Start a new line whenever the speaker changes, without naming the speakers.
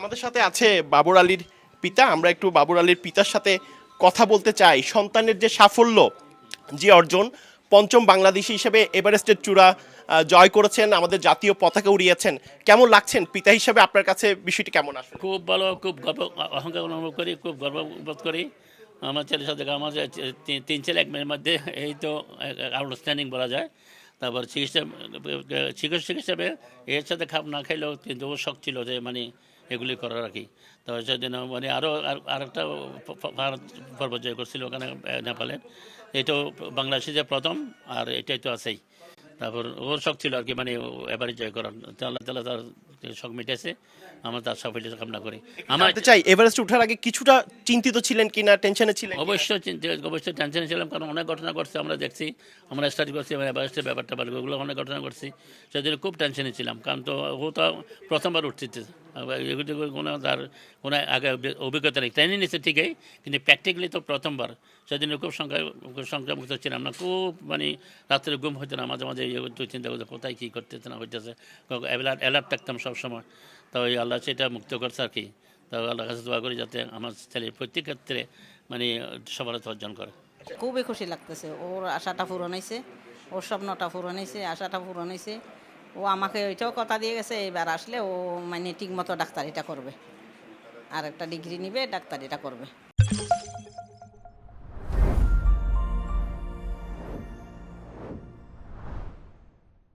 আমাদের সাথে আছে বাবর আলীর পিতা। আমরা একটু বাবর আলীর পিতার সাথে কথা বলতে চাই। সন্তানের যে সাফল্য, যে অর্জন, পঞ্চম বাংলাদেশী হিসেবে এভারেস্টের চূড়া জয় করেছেন, আমাদের জাতীয় পতাকা উড়িয়েছেন, কেমন লাগছেন পিতা হিসেবে আপনার কাছে বিষয়টি কেমন আসে?
খুব ভালো, খুব গর্ব, অহংকার অনুভব করি, খুব গর্ববোধ করি। আমার ছেলের সাথে আমার যে তিন ছেলে এক মেয়ের মধ্যে এই তো আউটস্ট্যান্ডিং বলা যায়। তারপর চিকিৎসক হিসেবে এর সাথে খাপ না খাইলেও কিন্তু ওর শখ ছিল যে মানে এগুলি করার আর কি। তো সেদিন মানে আরও আরেকটা পর্ব জয় করছিল ওখানে নেপালে। এটাও বাংলাদেশে যে প্রথম, আর এটাই তো আছেই। তারপর ওর শখ ছিল আর কি, মানে এবারে জয় করার। তো আল্লাহ তালা তার শখ মিটেছে, আমরা তার সাফল্য কামনা করি। আমার
জানতে চাই, এভারেস্ট ওঠার আগে কিছুটা চিন্তিত ছিলেন কিনা, টেনশনে ছিলেন কিনা?
অবশ্যই টেনশনে ছিলাম, কারণ অনেক ঘটনা ঘটছে, আমরা দেখছি, আমরা স্টাডি করছি, এভারেস্টের ব্যাপারটা ওগুলো অনেক ঘটনা ঘটছি। সেদিন খুব টেনশনে ছিলাম, কারণ তো ও তো প্রথমবার উঠছে, কোনো তার কোনো আগে অভিজ্ঞতা নেই। ট্রেনিং নিচ্ছে ঠিকই, কিন্তু প্র্যাকটিক্যালি তো প্রথমবার। সেদিন খুব সংখ্যামুক্ত ছিলাম না, খুব মানে রাত্রে ঘুম হইতো না, মাঝে মাঝে চিন্তা করতে কোথায় কী করতেছে না হইতেছে, অ্যালার্ট থাকতাম সবসময়। তো ওই আল্লাহ সেটা মুক্ত করছে আর কি। তো আল্লাহর কাছে দোয়া করি যাতে আমার ছেলে প্রত্যেক ক্ষেত্রে মানে সফলতা অর্জন করে।
খুবই খুশি লাগতেছে, ওর আশাটা পূরণ হয়েছে, ওর স্বপ্নটা পূরণ হয়েছে, আশাটা পূরণ হয়েছে। ও আমাকে ওইটাও কথা দিয়ে গেছে, এবার আসলে ও মানে ঠিক মতো ডাক্তারিটা করবে, আর একটা ডিগ্রি নিবে, ডাক্তারিটা করবে।